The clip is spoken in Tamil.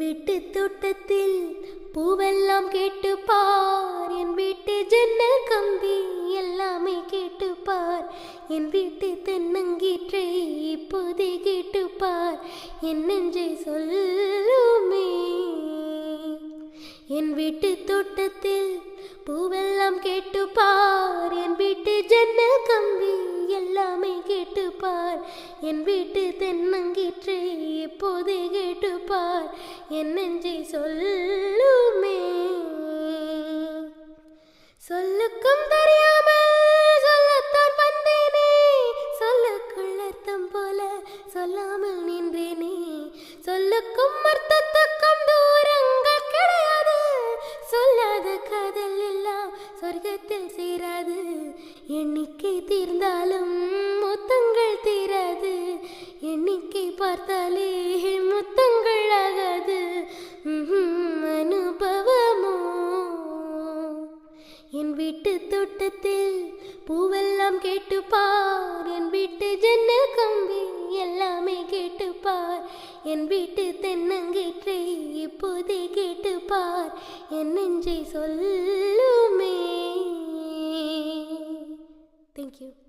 வீட்டு தோட்டத்தில் பூவெல்லாம் கேட்டு பார், என் வீட்டு ஜன்னல் கம்பி எல்லாமே கேட்டு பார், என் வீட்டு தென்னங்கீற்றை இப்போதே கேட்டு பார், என் நெஞ்சை சொல்லுமே. என் வீட்டு தோட்டத்தில் பூவெல்லாம் கேட்டு பார், என் வீட்டு ஜன்னல் கம்பி எல்லாமே கேட்டு பார், என் வீட்டு தென்னங்கீற்றை இப்போதே கேட்டு பார், என் நெஞ்சை சொல்லுமே. சொல்லுக்கும் தெரியாமல் சொல்லத்தான் வந்தேனே, சொல்லுக்குள் அர்த்தம் போல சொல்லாமல் நின்றேனே, சொல்லுக்கும் அர்த்தத்துக்கும் தூரங்கள் கிடையாது, சொல்லாத காதல் எல்லாம் சொர்க்கத்தில் சேராது, எண்ணிக்கை தீர்ந்தாலும் முத்தங்கள் தீராது, எண்ணிக்கை பார்த்தாலே முத்தங்கள் ஆகாது, அனுபவமோ. என் வீட்டு தோட்டத்தில் பூவெல்லாம் கேட்டு பார், என் வீட்டு ஜன்னல் கம்பி எல்லாமே கேட்டு பார், என் வீட்டு தென்னங்கீற்றை இப்போதே கேட்டு பார், என் நெஞ்சை சொல்லுமே. Thank you.